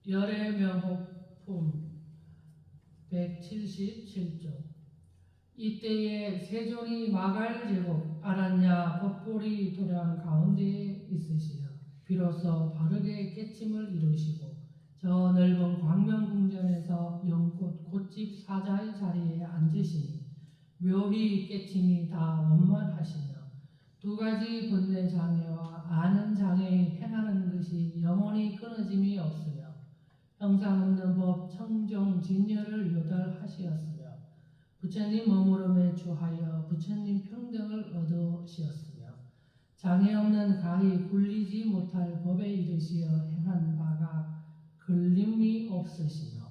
열애명호품 177조. 이때에 세존이 마갈 제국 아란야 법보리 도량 가운데에 있으시어 비로소 바르게 깨침을 이루시고 저 넓은 광명궁전에서 연꽃 곶집 사자의 자리에 앉으시니 묘히 깨침이 다 원만하시며 두 가지 번뇌 장애와 아는 장애에 행하는 것이 영원히 끊어짐이 없으며 형상 없는 법 청정 진열을 요달하시었으며 부처님 머무름에 주하여 부처님 평등을 얻으시었으며 장애 없는 가히 굴리지 못할 법에 이르시어 행한 바가 걸림이 없으시며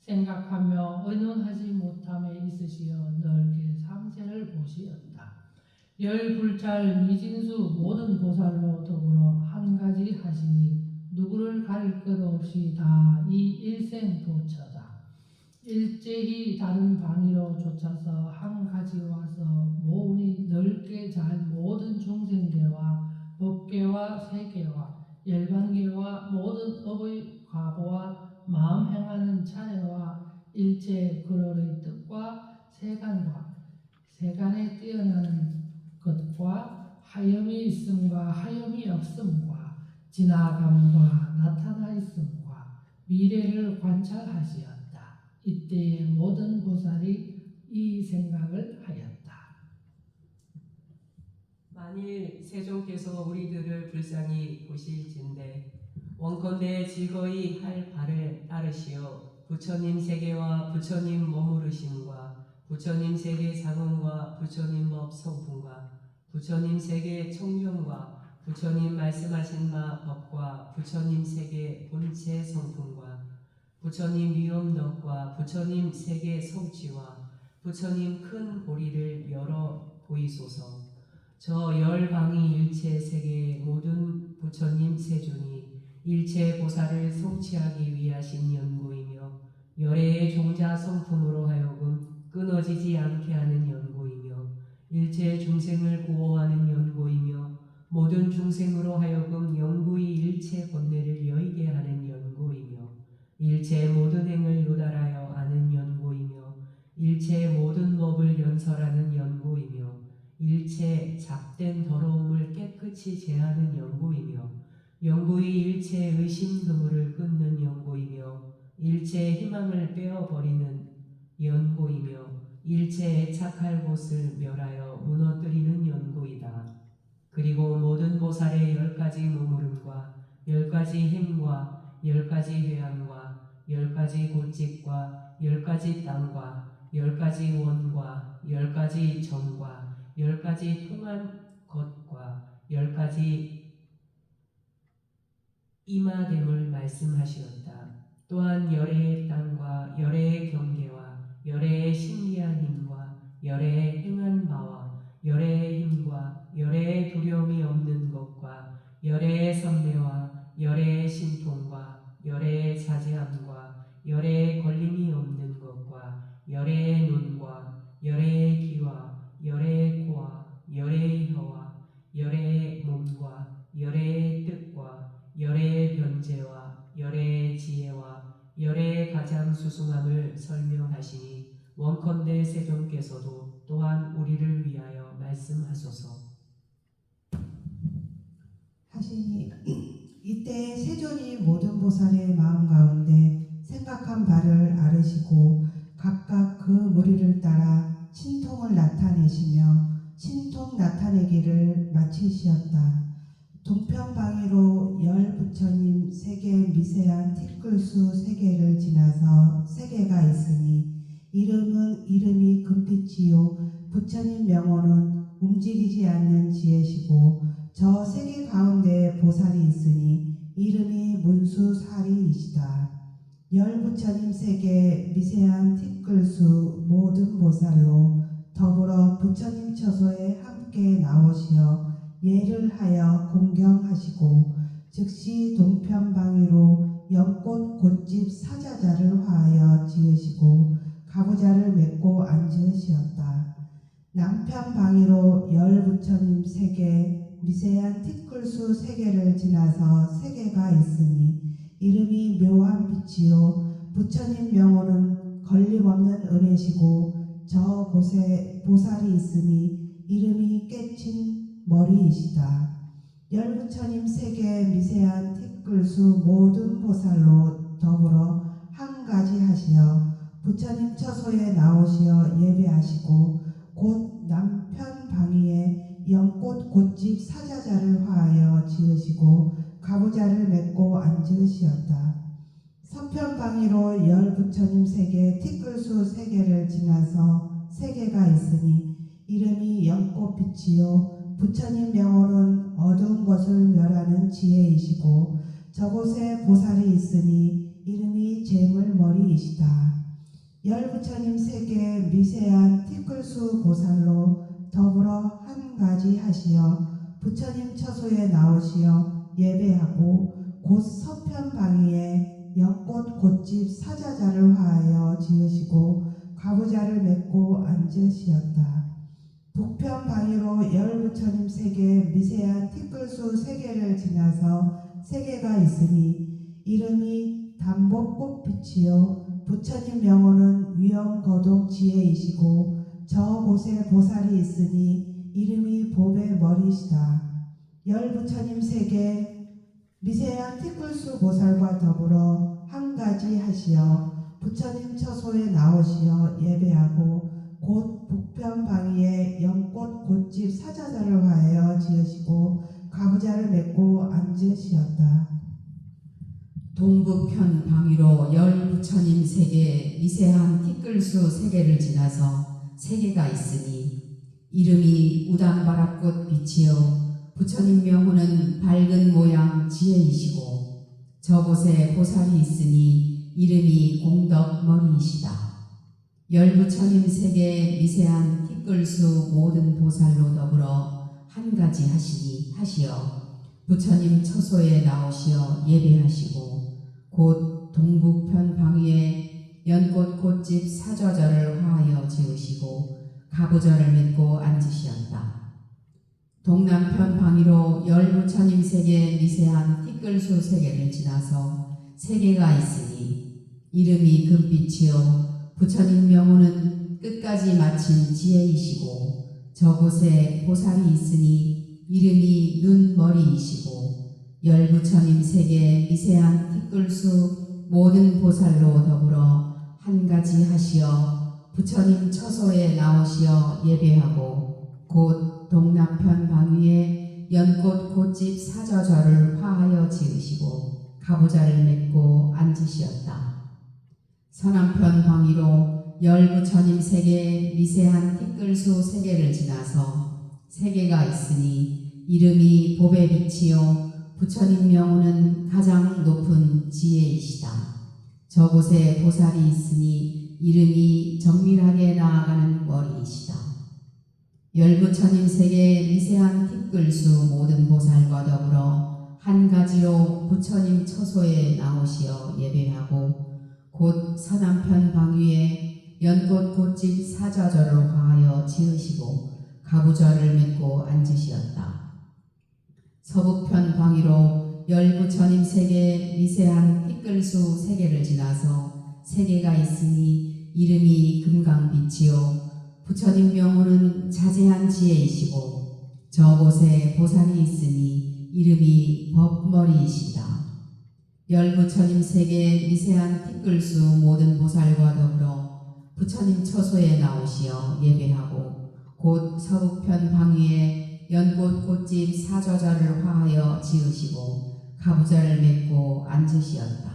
생각하며 의논하지 못함에 있으시어 넓게 상세를 보시었다. 열 불찰 미진수 모든 보살로 더불어 한 가지 하시니 누구를 가릴 것 없이 다 이 일생 도처다. 일제히 다른 방위로 쫓아서 한 가지 와서 모으니 넓게 잘 모든 중생계와 법계와 세계와 열반계와 모든 업의 과보와 마음 행하는 차례와 일체 그럴의 뜻과 세간에 뛰어나는 것과 하염이 있음과 하염이 없음과 지나감과 나타나 있음과 미래를 관찰하시었다. 이때의 모든 보살이 이 생각을 하였다. 만일 세존께서 우리들을 불쌍히 보실진대 원컨대 즐거이 할 바를 따르시어 부처님 세계와 부처님 머무르심과 부처님 세계 자문과 부처님 법 성품과 부처님 세계 청정과 부처님 말씀하신 바 법과 부처님 세계 본체 성품과 부처님 위엄덕과 부처님 세계 성취와 부처님 큰 보리를 열어 보이소서. 저 열방이 일체 세계의 모든 부처님 세존이 일체 보살을 성취하기 위하신 연고이며 열애의 종자 성품으로 하여금 끊어지지 않게 하는 연고이며 일체 중생을 구호하는 연고이며 모든 중생으로 하여금 영구히 일체 번뇌를 여의게 하는 연고이며 일체 모든 행을 요달하여 아는 연고이며 일체 모든 법을 연설하는 연고이며 일체 잡된 더러움을 깨끗이 제하는 연고이며 영구히 일체 의심 그물을 끊는 연고이며 일체 희망을 빼어버리는 연고이며 일체 애착할 곳을 멸하여 무너뜨리는 연고이다. 그리고 모든 보살의 10가지 머무름과 10가지 행과 10가지 회양과 10가지 골집과 10가지 땅과 10가지 원과 10가지 정과 10가지 통한 것과 10가지 이마됨을 말씀하시었다. 또한 열애의 땅과 열애의 경계와 열애의 신비한 힘과 열애의 행한 바와 열애의 힘과 열애의 두려움이 없는 것과 열애의 선례와 열애의 신통과 열애의 자제함과 열애의 걸림이 없는 것과 열애의 눈과 열애의 귀와 열애의 코와 열애의 혀와 열애의 몸과 열애의 뜻과 열애의 변제와 열애의 지혜와 열애의 가장 수승함을 설명하시니 원컨대 세존께서도 또한 우리를 위하여 말씀하소서. 하시니 이때 세존이 모든 보살의 마음 가운데 생각한 바를 아르시고 각각 그 무리를 따라 신통을 나타내시며 신통 나타내기를 마치시었다. 동편방위로 열 부처님 세계 미세한 티끌수 세계를 지나서 세계가 있으니 이름이 금빛이요 부처님 명호는 움직이지 않는 지혜시고 저 세계 가운데 보살이 있으니 이름이 문수사리이시다. 열 부처님 세계 미세한 티끌수 모든 보살로 더불어 부처님 처소에 함께 나오시어 예를 하여 공경하시고 즉시 동편방위로 연꽃 곶집 사자자를 화하여 지으시고 가부자를 맺고 앉으시었다. 남편방위로 열 부처님 세계 미세한 티끌수 세계를 지나서 세계가 있으니 이름이 묘한 빛이요 부처님 명호는 걸림없는 은혜시고 저곳에 보살이 있으니 이름이 깨친 머리이시다. 열 부처님 세계 미세한 티끌수 모든 보살로 더불어 한 가지 하시어 부처님 처소에 나오시어 예배하시고 곧 남편 방위에 연꽃 곶집 사자자를 화하여 지으시고 가부자를 맺고 앉으시었다. 서편 방위로 열 부처님 세계 티끌수 세계를 지나서 세계가 있으니 이름이 연꽃빛이요 부처님 명호는 어두운 것을 멸하는 지혜이시고 저곳에 보살이 있으니 이름이 재물머리이시다. 열 부처님 세계 미세한 티끌수 보살로 더불어 한 가지 하시어 부처님 처소에 나오시어 예배하고 곧 서편 방위에 연꽃 곶집 사자자를 화하여 지으시고 가부자를 맺고 앉으시었다. 북편 방위로 열 부처님 세계 미세한 티끌수 세계를 지나서 세계가 있으니 이름이 단복꽃빛이요 부처님 명호는 위엄거동 지혜이시고 저곳에 보살이 있으니 이름이 봅의 머리시다. 열 부처님 세계 미세한 티끌수 보살과 더불어 한 가지 하시어 부처님 처소에 나오시어 예배하고 곧 북편 방위에 연꽃 곶집 사자자를 화하여 지으시고 가부자를 맺고 앉으시었다. 동북편 방위로 열 부처님 세계 미세한 티끌수 세계를 지나서 세계가 있으니 이름이 우담바라꽃 빛이요 부처님 명호는 밝은 모양 지혜이시고 저곳에 보살이 있으니 이름이 공덕머리이시다. 열 부처님 세계 미세한 티끌수 모든 보살로 더불어 한 가지 하시어 부처님 처소에 나오시어 예배하시고 곧 동북편 방위에 연꽃 곶집 사좌절을 화하여 지으시고 가부절을 맺고 앉으시었다. 동남편 방위로 열 부처님 세계 미세한 티끌수 세계를 지나서 세계가 있으니 이름이 금빛이요 부처님 명호는 끝까지 마친 지혜이시고 저곳에 보살이 있으니 이름이 눈머리이시고 열 부처님 세계 미세한 티끌수 모든 보살로 더불어 한 가지 하시어 부처님 처소에 나오시어 예배하고 곧 동남편 방위에 연꽃 곶집 사좌절을 화하여 지으시고 가부자를 맺고 앉으시었다. 서남편 방위로 열 부처님 세계 미세한 티끌수 세계를 지나서 세계가 있으니 이름이 봅의 빛이요 부처님 명호는 가장 높은 지혜이시다. 저곳에 보살이 있으니 이름이 정밀하게 나아가는 머리이시다. 열 부처님 세계 미세한 티끌수 모든 보살과 더불어 한 가지로 부처님 처소에 나오시어 예배하고 곧 서남편 방위에 연꽃 곶집 사좌절을 화하여 지으시고 가부절을 맺고 앉으시었다. 서북편 방위로 열 부처님 세계 미세한 티끌수 세계를 지나서 세계가 있으니 이름이 금강빛이요 부처님 명호는 자제한 지혜이시고 저곳에 보살이 있으니 이름이 법머리이시다. 열 부처님 세계 미세한 티끌수 모든 보살과 더불어 부처님 처소에 나오시어 예배하고 곧 서북편 방위에 연꽃 곶집 사좌절을 화하여 지으시고 가부자를 맺고 앉으시었다.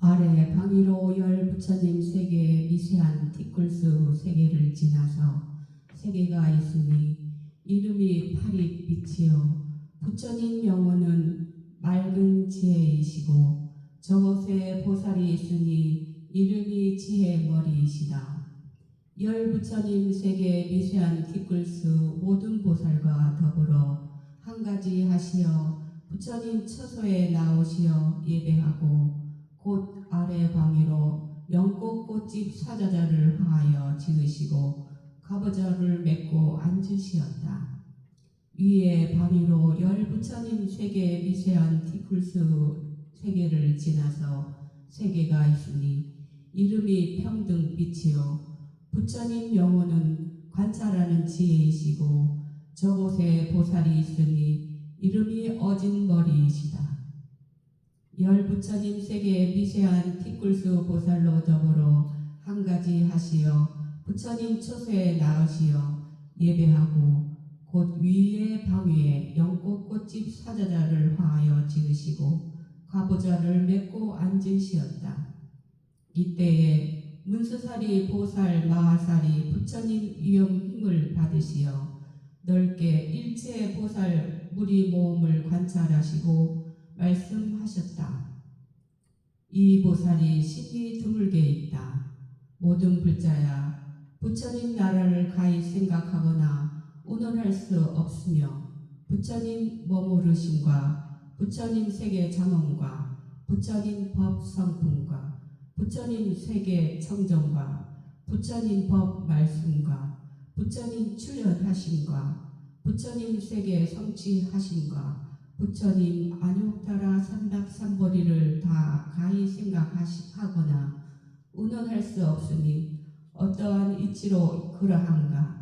아래 방위로 열 부처님 세계 미세한 티끌수 세계를 지나서 세계가 있으니 이름이 파리 빛이요 부처님 명호는 맑은 지혜이시고 저곳에 보살이 있으니 이름이 지혜 머리이시다. 열 부처님 세계 미세한 티끌수 모든 보살과 더불어 한 가지 하시어 부처님 처소에 나오시어 예배하고 곧 아래 방위로 영꽃 꽃집 사자자를 하여 지으시고 가보자를 맺고 앉으시었다. 위에 방위로 열 부처님 세계 미세한 티끌수 세계를 지나서 세계가 있으니 이름이 평등빛이요 부처님 명호는 관찰하는 지혜이시고 저곳에 보살이 있으니 이름이 어진머리이시다. 열 부처님 세계 미세한 티끌수 보살로 더불어 한 가지 하시어 부처님 처소에 나으시어 예배하고 곧 위에 방위에 영꽃 꽃집 사자자를 화하여 지으시고 가보자를 맺고 앉으시었다. 이때에 문수사리 보살 마하사리 부처님 위엄 힘을 받으시어 넓게 일체 보살 무리 모음을 관찰하시고 말씀하셨다. 이 보살이 신이 드물게 있다. 모든 불자야 부처님 나라를 가히 생각하거나 운운할 수 없으며 부처님 머무르심과 부처님 세계 잠언과 부처님 법 성품과 부처님 세계 청정과 부처님 법 말씀과 부처님 출현하심과 부처님 세계 성취하심과 부처님 안욕타라 삼박삼보리를 다 가히 생각하거나 운운할 수 없으니 어떠한 이치로 그러한가.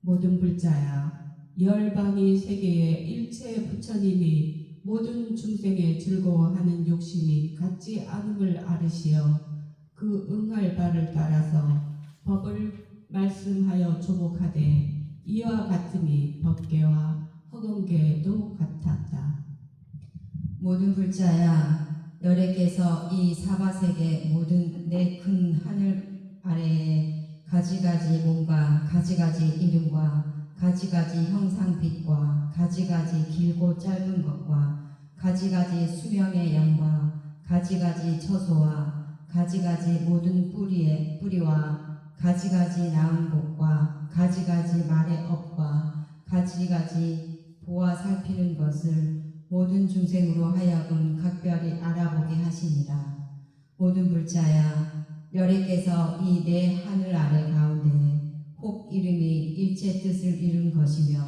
모든 불자야 열방위 세계의 일체 부처님이 모든 중생의 즐거워하는 욕심이 같지 않음을 알으시어 그 응할 바를 따라서 법을 말씀하여 조목하되 이와 같음이 법계와 허공계도 같았다. 모든 불자야 열애께서 이 사바세계 모든 내 큰 하늘 아래에 가지가지 몸과 가지가지 이름과 가지가지 형상빛과 가지가지 길고 짧은 것과 가지가지 수명의 양과 가지가지 처소와 가지가지 모든 뿌리와 가지가지 나은 곳과 가지가지 말의 업과 가지가지 보아 살피는 것을 모든 중생으로 하여금 각별히 알아보게 하시니라. 모든 불자야 열애께서 이 내 하늘 아래 가운데 혹 이름이 일체 뜻을 이룬 것이며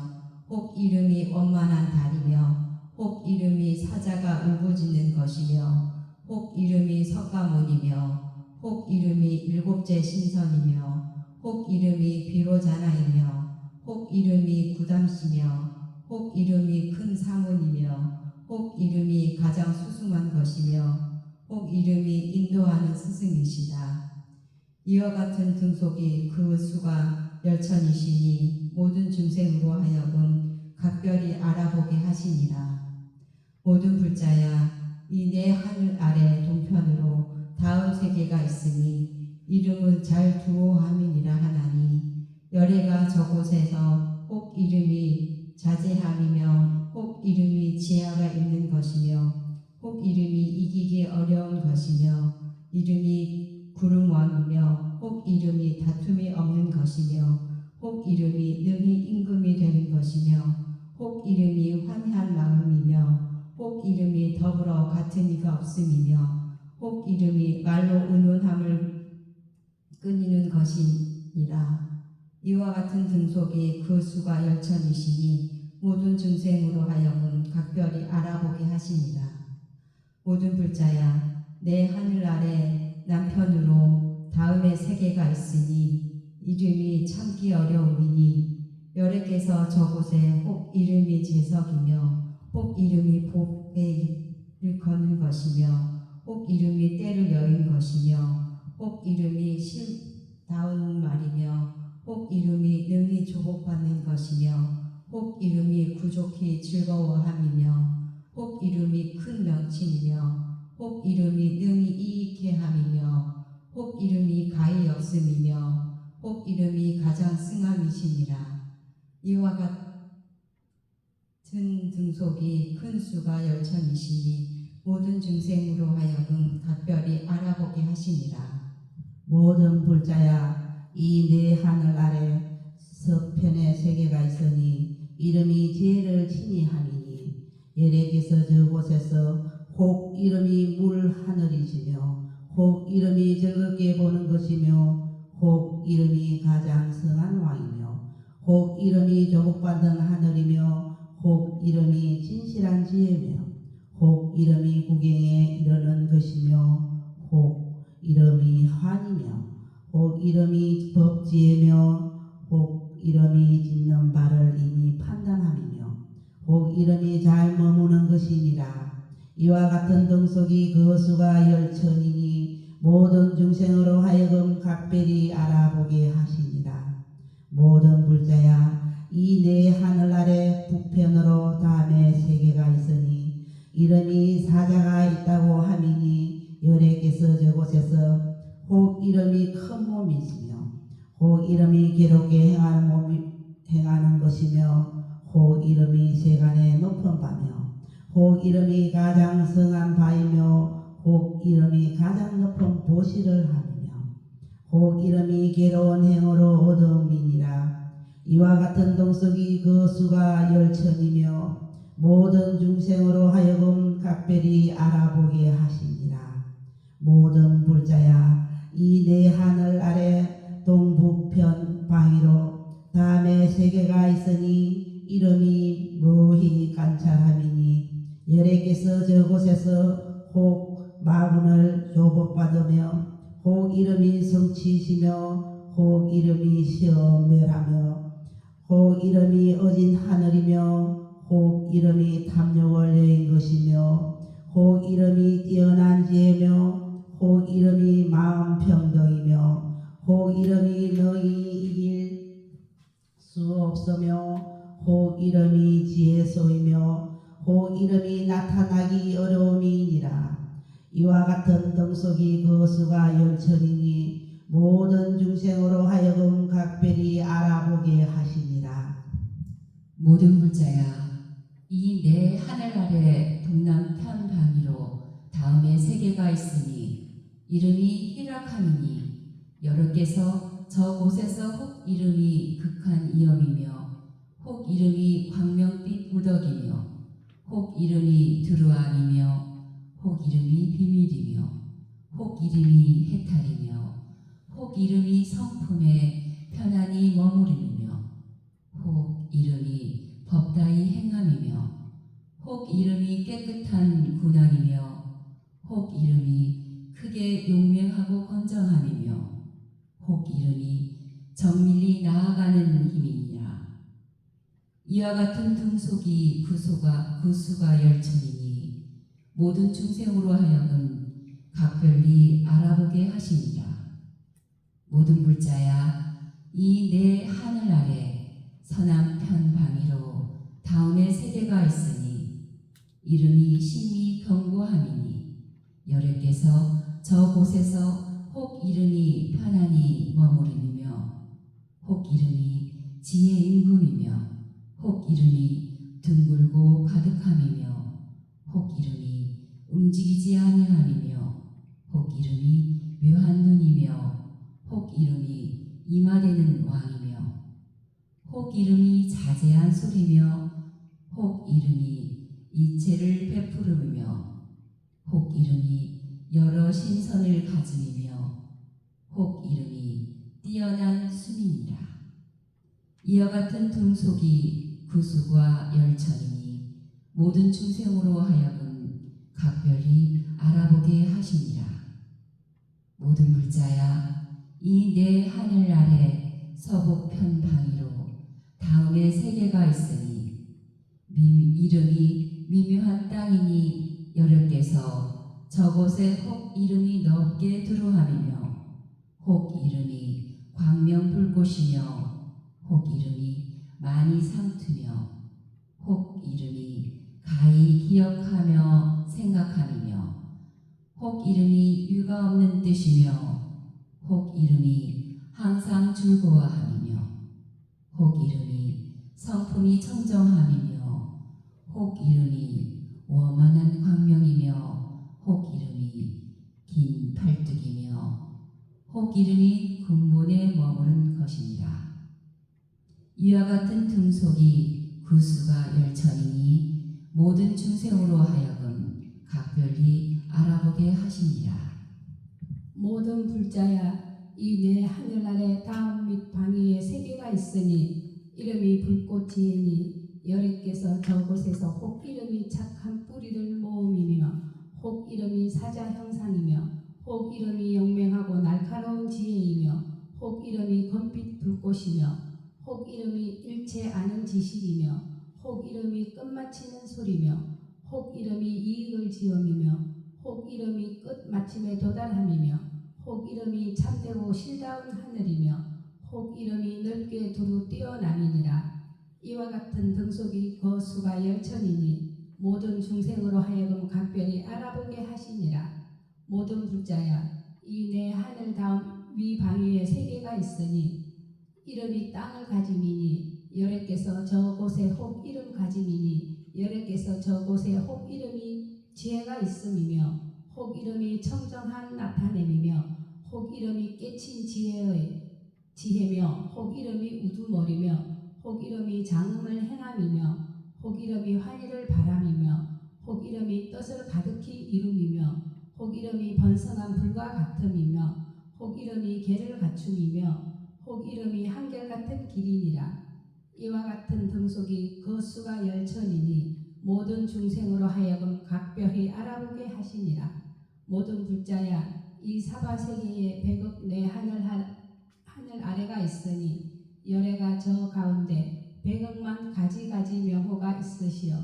혹 이름이 원만한 달이며 혹 이름이 사자가 울부짖는 것이며 혹 이름이 석가모니며 혹 이름이 일곱째 신선이며 혹 이름이 비로자나이며 혹 이름이 구담시며 혹 이름이 큰 사문이며 혹 이름이 가장 수승한 것이며 혹 이름이 인도하는 스승이시다. 이와 같은 등속이 그 수가 열천이시니 모든 중생으로 하여금 각별히 알아보게 하시니라. 모든 불자야 이 내 하늘 아래 동편으로 다음 세계가 있으니 이름은 잘 두오함이니라 하나니 열애가 저곳에서 혹 이름이 자제함이며 혹 이름이 지하가 있는 것이며 혹 이름이 이기기 어려운 것이며 이름이 구름왕이며 혹 이름이 다툼이 없는 것이며 혹 이름이 능히 임금이 되는 것이며 혹 이름이 환희한 마음이며 혹 이름이 더불어 같은 이가 없음이며 혹 이름이 말로 의논함을 끊이는 것이니라. 이와 같은 등속이 그 수가 열천이시니 모든 중생으로 하여금 각별히 알아보게 하시니라. 모든 불자야 내 하늘 아래 남편으로 다음의 세계가 있으니 이름이 참기 어려움이니 열애께서 저곳에 혹 이름이 제석이며 혹 이름이 복에 일컫는 것이며 혹 이름이 때를 여인 것이며 혹 이름이 심다운 말이며 혹 이름이 능히 조복받는 것이며 혹 이름이 구족히 즐거워함이며 혹 이름이 큰 명칭이며 혹 이름이 능히 이익해 함이며 혹 이름이 이름이 가히 없음이며 혹 이름이 가장 승함이시니라. 이와 같은 등속이 큰 수가 열천이시니 모든 중생으로 하여금 각별히 알아보게 하시니라. 모든 불자야, 이 네 하늘 아래 서편에 세계가 있으니 이름이 지혜를 친히 함이니 예레께서 저곳에서 혹 이름이 물 하늘이시며 혹 이름이 즐겁게 보는 것이며 혹 이름이 가장 성한 왕이며 혹 이름이 조국받은 하늘이며 혹 이름이 진실한 지혜며 혹 이름이 구경에 이르는 것이며 혹 이름이 환이며 혹 이름이 법지혜며 혹 이름이 짓는 바를 이미 판단함이며 혹 이름이 잘 머무는 것이니라. 이와 같은 등속이 그 수가 열천이니 모든 중생으로 하여금 각별히 알아보게 하시니라. 모든 불자야, 이 네 하늘 아래 북편으로 다음에 세계가 있으니 이름이 사자가 있다고 함이니 여래께서 저곳에서 혹 이름이 큰 몸이시며 혹 이름이 괴롭게 행하는 것이며 혹 이름이 세간의 높은 바며 혹 이름이 가장 성한 바이며 혹 이름이 가장 높은 보시를 하며 혹 이름이 괴로운 행으로 얻음이니라. 이와 같은 등속이 그 수가 열천이며 모든 중생으로 하여금 각별히 알아보게 하시니라. 모든 불자야, 이 네 하늘 아래 동북편 방위로 다음에 세계가 있으니 이름이 무히 관찰함이니 여래께서 저곳에서 혹 마군을 조복받으며 혹 이름이 성치시며 혹 이름이 시험멸하며 혹 이름이 어진 하늘이며 혹 이름이 탐욕을 여인 것이며 혹 이름이 뛰어난 지혜며 혹 이름이 마음 평등이며 혹 이름이 너희 이길 수 없으며 혹 이름이 지혜소이며 혹 이름이 나타나기 어려움이니라. 이와 같은 등속이 그 수가 열천이니 모든 중생으로 하여금 각별히 알아보게 하시니라. 모든 불자야, 이 내 하늘 아래 동남편 방위로 다음에 세계가 있으니 이름이 희락함이니 여러께서 저곳에서 혹 이름이 극한 이염이며 혹 이름이 광명빛 무덕이며 혹 이름이 두루암이며 혹 이름이 비밀이며 혹 이름이 해탈이며 혹 이름이 성품에 편안히 머무림이며 혹 이름이 법다이 행함이며 혹 이름이 깨끗한 군왕이며 혹 이름이 크게 용맹하고 건정함이며 혹 이름이 정밀히 나아가는 힘이니라. 이와 같은 등속이 구수가 열천이니 모든 중생으로 하여금 각별히 알아보게 하시니라. 모든 불자야, 이 내 하늘 아래 서남편 방위로 다음에 세계가 있으니 이름이 심히 견고함이니 여래께서 저곳에서 혹 이름이 편안히 머무름이며 혹 이름이 지혜 임금이며 혹 이름이 둥글고 가득함이며 혹 이름이 움직이지 아니함이며 혹 이름이 묘한 눈이며 혹 이름이 임하되는 왕이며 혹 이름이 자제한 소리며 혹 이름이 이체를 베푸르며 혹 이름이 여러 신선을 가짐이며 혹 이름이 뛰어난 숨이니라. 이와 같은 등속이 구수과 열천이니 모든 중생으로 하여금 각별히 알아보게 하시니라. 모든 불자야, 이 내 하늘 아래 서북편 방위로 다음에 세계가 있으니 이름이 미묘한 땅이니 여러께서 저곳에 혹 이름이 넓게 두루함이며 혹 이름이 광명불꽃이며 혹 이름이 많이 상투며 혹 이름이 가히 기억하며 생각함이며 혹 이름이 유가 없는 뜻이며 혹 이름이 항상 즐거워함이며 혹 이름이 성품이 청정함이며 혹 이름이 원만한 광명이며 혹 이름이 긴 팔뚝이며 혹 이름이 근본에 머무른 것이니라. 이와 같은 등속이 그 수가 열천이니 모든 중생으로 하여금 각별히 알아보게 하시니라. 모든 불자야 이 내 하늘 아래 다음 및 방위에 세계가 있으니 이름이 불꽃이니 여래께서 저곳에서 혹 이름이 착한 뿌리를 모음이며 혹 이름이 사자 형상이며 혹 이름이 영맹하고 날카로운 지혜이며 혹 이름이 검빛 불꽃이며 혹 이름이 일체 아는 지식이며 혹 이름이 끝마치는 소리며 혹 이름이 이익을 지음이며 혹 이름이 끝마침에 도달함이며 혹 이름이 참되고 실다운 하늘이며 혹 이름이 넓게 두루 뛰어남이니라. 이와 같은 등속이 거수가 열천이니 모든 중생으로 하여금 각별히 알아보게 하시니라. 모든 불자야 이 내 하늘 다음 위 방위에 세계가 있으니 이름이 땅을 가짐이니 여래께서 저곳에 혹 이름 가짐이니 여래께서 저곳에 혹 이름이 지혜가 있음이며 혹 이름이 청정한 나타냄이며 혹 이름이 깨친 지혜의 지혜며 혹 이름이 우두머리며 혹 이름이 장음을 행함이며 혹 이름이 환희를 바람이며 혹 이름이 뜻을 가득히 이룸이며 혹 이름이 번성한 불과 같음이며 혹 이름이 계를 갖춤이며 혹 이름이 한결같은 길이니라. 이와 같은 등속이 거수가 열천이니 모든 중생으로 하여금 각별히 알아보게 하시니라. 모든 불자야 이 사바세계에 백억 내 하늘 아래가 있으니 열애가 저 가운데 백억만 가지가지 명호가 있으시어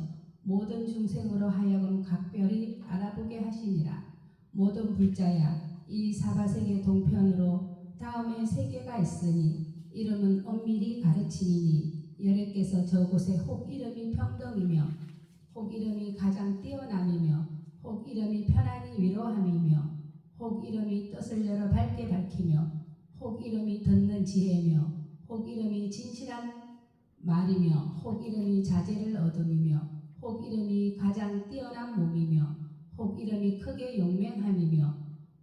모든 중생으로 하여금 각별히 알아보게 하시니라. 모든 불자야 이 사바세계 동편으로 다음에 세계가 있으니 이름은 엄밀히 가르치니니 열애께서 저곳에 혹 이름이 평등이며 혹 이름이 가장 뛰어남이며 혹 이름이 편안히 위로함이며 혹 이름이 뜻을 열어 밝게 밝히며 혹 이름이 듣는 지혜며 혹 이름이 진실한 말이며 혹 이름이 자제를 얻음이며 혹 이름이 가장 뛰어난 몸이며 혹 이름이 크게 용맹함이며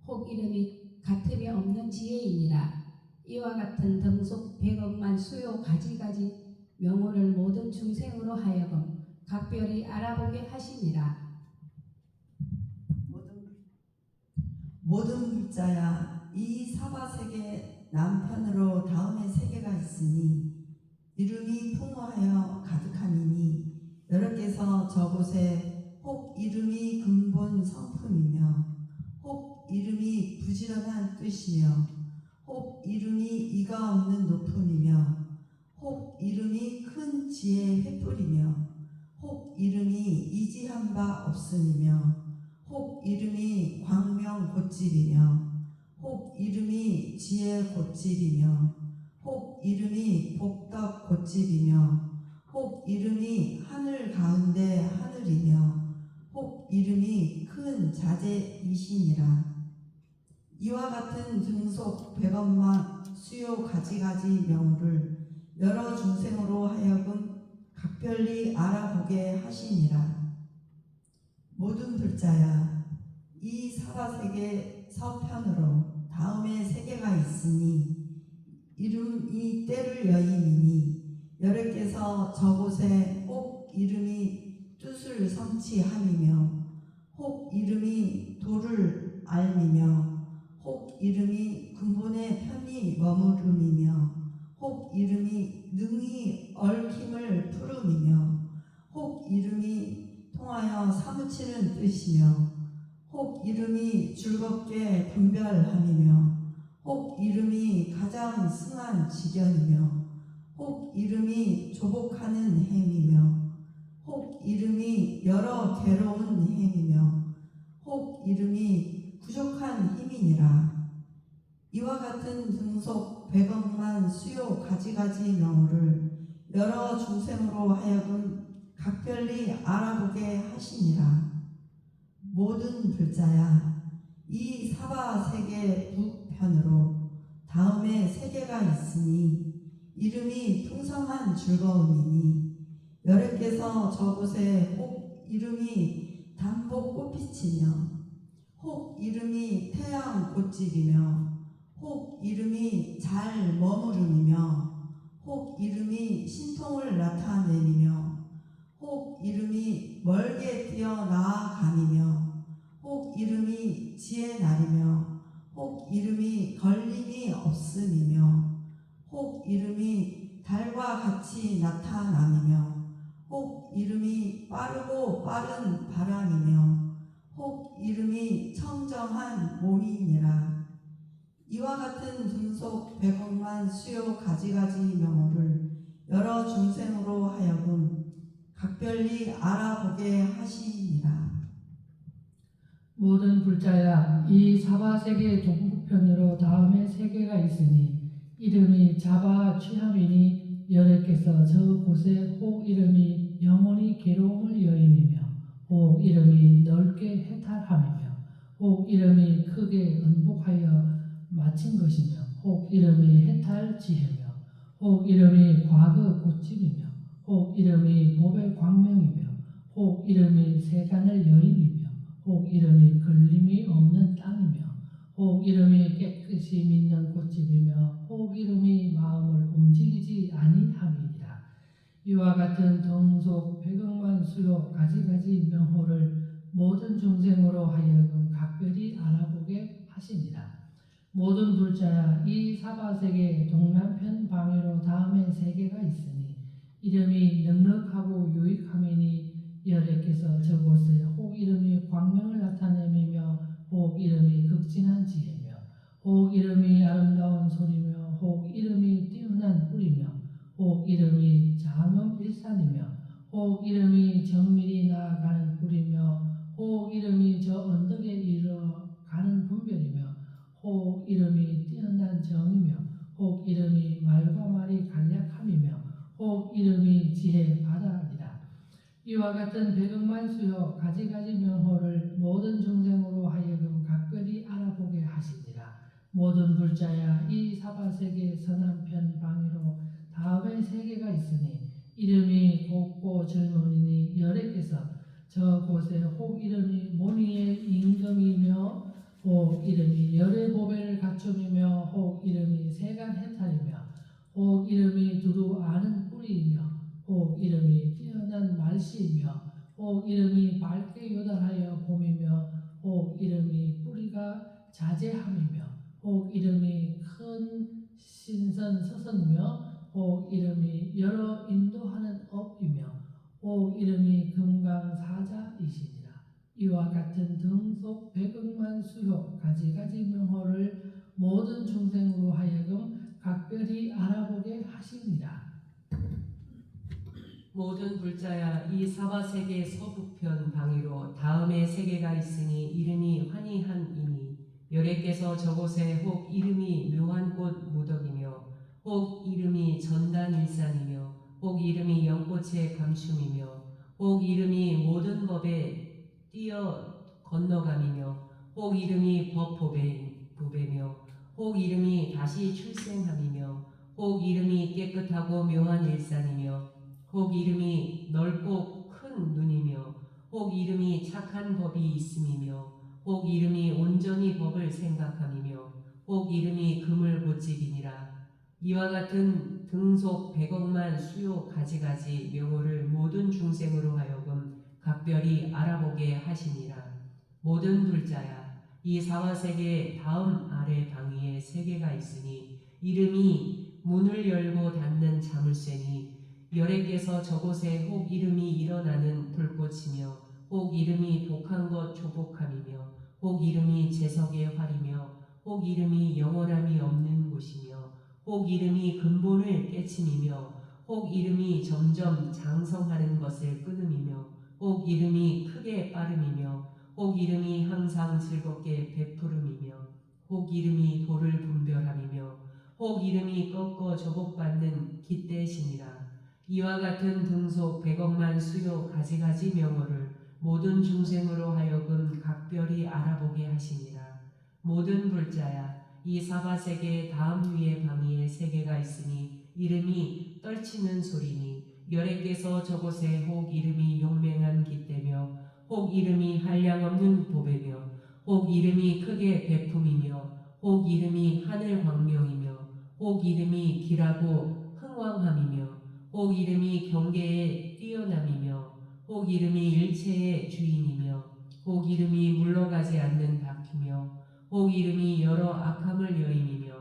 혹 이름이 같음이 없는 지혜이니라. 이와 같은 등속 백억만 수요 가지가지 명호를 모든 중생으로 하여금 각별히 알아보게 하시니라. 모든 불자야 이 사바세계 남편으로 다음의 세계가 있으니 이름이 풍부하여 가득하니니 여러께서 저곳에 혹 이름이 근본 성품이며 혹 이름이 부지런한 뜻이며 혹 이름이 이가 없는 높음이며 혹 이름이 큰 지혜의 횃불이며 혹 이름이 이지한 바 없음이며 혹 이름이 광명 곧집이며 혹 이름이 지혜 곧집이며 혹 이름이 복덕 곧집이며 혹 이름이 하늘 가운데 하늘이며 혹 이름이 큰 자재이시니라. 이와 같은 등속 백엄마 수요 가지가지 명호를 여러 중생으로 하여금 각별히 알아보게 하시니라. 모든 불자야 이 사바세계 서편으로 다음에 세계가 있으니 이름이 때를 여임이니 여러께서 저곳에 혹 이름이 뜻을 성취함이며 혹 이름이 도를 알미며 혹 이름이 근본에 편히 머무름이며 혹 이름이 능히 얽힘을 풀음이며 혹 이름이 통하여 사무치는 뜻이며 혹 이름이 즐겁게 분별함이며 혹 이름이 가장 승한 지견이며 혹 이름이 조복하는 행이며 혹 이름이 여러 괴로운 행이며 혹 이름이 부족한 힘이니라. 이와 같은 등속 백억만 수요 가지가지 명호를 여러 중생으로 하여금 각별히 알아보게 하시니라. 모든 불자야 이 사바세계 북편으로 다음에 세 개가 있으니 이름이 풍성한 즐거움이니 여호와께서 저곳에 혹 이름이 단복 꽃빛이며 혹 이름이 태양 꽃집이며 혹 이름이 잘 머무름이며 혹 이름이 신통을 나타내미며 혹 이름이 멀게 뛰어나아가미며 혹 이름이 지혜 날이며 혹 이름이 걸림이 없음이며 혹 이름이 달과 같이 나타남이며 혹 이름이 빠르고 빠른 바람이며 혹 이름이 청정한 몸이니라. 이와 같은 등속 100억만 수요 가지가지 명호를 여러 중생으로 하여금 각별히 알아보게 하시니라. 모든 불자야, 이 사바세계 동북편으로 다음에 세계가 있으니 이름이 자바 취함이니 여호와께서 저곳에 혹 이름이 영원히 괴로움을 여임이며 혹 이름이 넓게 해탈함이며 혹 이름이 크게 은복하여 마친 것이며 혹 이름이 해탈 지혜며 혹 이름이 과거 꽃집이며 혹 이름이 법의 광명이며 혹 이름이 세간을 여임이며 혹 이름이 걸림이 없는 땅이며 혹 이름이 깨끗이 믿는 꽃집이며 혹 이름이 마음을 움직이지 아니함이니라. 이와 같은 등속 100억만 수요 가지가지 명호를 모든 중생으로 하여금 각별히 알아보게 하시니라. 모든 불자야, 이 사바세계 동남편 방위로 다음에 세계가 있으니 이름이 넉넉하고 유익함이니 여호와께서 저곳에 혹 이름이 광명을 나타내미며 혹 이름이 극진한 지혜며 혹 이름이 아름다운 소리며 혹 이름이 뛰어난 뿔이며 혹 이름이 장엄 일산이며 혹 이름이 정밀히 나아가는 뿔이며 혹 이름이 저 언덕에 이르러가는 분별이며 혹 이름이 뛰어난 정이며 혹 이름이 말과 말이 간략함이며 혹 이름이 지혜 바다니라. 이와 같은 100억만 수요 가지가지 명호를 모든 중생으로 하여금 각별히 알아보게 하시니라. 모든 불자야, 이 사바세계 서남편 방위로 다음에 세계가 있으니 이름이 곱고 젊은이니 여호와께서 저곳에 혹 이름이 모니의 임금이며 혹 이름이 열의 보배를 갖춤이며 혹 이름이 세간 해탈이며 혹 이름이 두루 아는 뿌리이며 혹 이름이 뛰어난 말씨이며 혹 이름이 밝게 요달하여 봄이며 혹 이름이 뿌리가 자제함이며 혹 이름이 큰 신선 서성이며 혹 이름이 여러 인도하는 업이며 혹 이름이 금강사자이시니라. 이와 같은 등속 100억만 수요 가지가지 명호를 모든 중생으로 하여금 각별히 알아보게 하시니라. 모든 불자야, 이 사바세계 서북편 방위로 다음에 세계가 있으니 이름이 환희함이니 여호와께서 저곳에 혹 이름이 묘한 꽃 무덕이며 혹 이름이 전단일산이며 혹 이름이 연꽃의 감춤이며 혹 이름이 모든 법에 뛰어 건너감이며 혹 이름이 법보배며 혹 이름이 다시 출생함이며 혹 이름이 깨끗하고 묘한 일산이며 혹 이름이 넓고 큰 눈이며 혹 이름이 착한 법이 있음이며 혹 이름이 온전히 법을 생각함이며 혹 이름이 금을 고집이니라. 이와 같은 등속 100억만 수요 가지가지 명호를 모든 중생으로 하여금 각별히 알아보게 하시니라. 모든 불자야, 이 사바세계 다음 아래 방위에 세계가 있으니 이름이 문을 열고 닫는 자물쇠니 여호와께서 저곳에 혹 이름이 일어나는 불꽃이며 혹 이름이 독한 것 조복함이며 혹 이름이 제석의 활이며 혹 이름이 영원함이 없는 곳이며 혹 이름이 근본을 깨침이며 혹 이름이 점점 장성하는 것을 끊음이며 혹 이름이 크게 빠름이며 혹 이름이 항상 즐겁게 베푸름이며 혹 이름이 도를 분별함이며 혹 이름이 꺾어 조복받는 깃대시니라. 이와 같은 등속 100억만 수요 가지가지 명호를 모든 중생으로 하여금 각별히 알아보게 하시니라. 모든 불자야, 이 사바세계 다음 위에 방위에 세 개가 있으니 이름이 떨치는 소리니 여레께서 저곳에 혹 이름이 용맹한 기대며 혹 이름이 한량없는 보배며 혹 이름이 크게 베품이며 혹 이름이 하늘 광명이며 혹 이름이 길하고 흥왕함이며 혹 이름이 경계에 뛰어남이며 혹 이름이 일체의 주인이며 혹 이름이 물러가지 않는 바퀴며 혹 이름이 여러 악함을 여임이며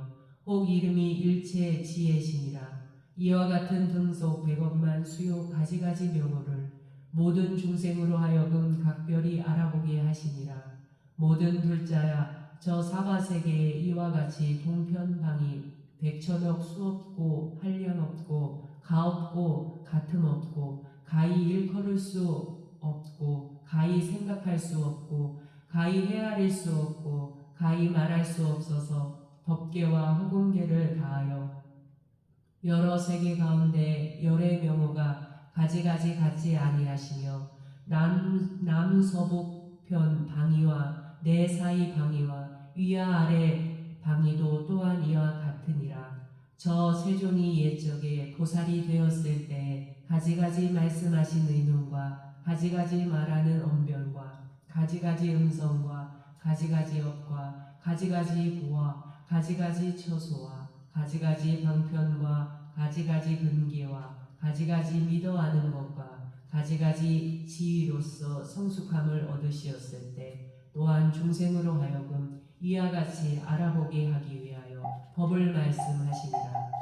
혹 이름이 일체 지혜시니라. 이와 같은 등속 100억만 수요 가지가지 명호를 모든 중생으로 하여금 각별히 알아보게 하시니라. 모든 불자야 저 사바세계에 이와 같이 동편방이 백천억 수 없고 한량 없고 가 없고 같음 없고 가히 일컬을 수 없고 가히 생각할 수 없고 가히 헤아릴 수 없고 가히 말할 수 없어서 법계와 허공계를 다하여 여러 세계 가운데 열의 명호가 가지가지 같지 아니하시며 남서북편 방위와 내 사이 방위와 위와 아래 방위도 또한 이와 같으니라. 저 세존이 옛적에 보살이 되었을 때 가지가지 말씀하신 의논과 가지가지 말하는 언변과 가지가지 음성과 가지가지 업과 가지가지 보와 가지가지 처소와 가지가지 방편과 가지가지 근기와 가지가지 믿어 아는 것과 가지가지 지위로서 성숙함을 얻으시었을 때 또한 중생으로 하여금 이와 같이 알아보게 하기 위하여 법을 말씀하시니라.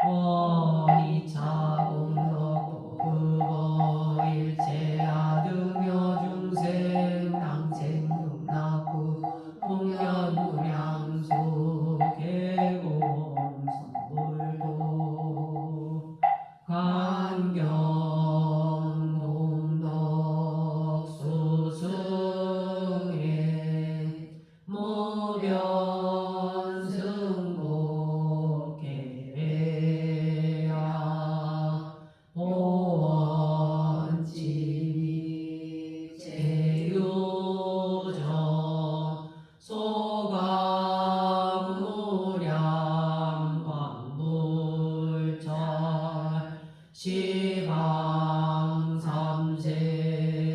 원이차 공덕 그거 일체하드며 중생 낭생 능락구 동연무량수 계공 선불도 간경 동덕 수승에 무변 승복계야 보원지미 제유정 소각무량 광불절 시방 삼세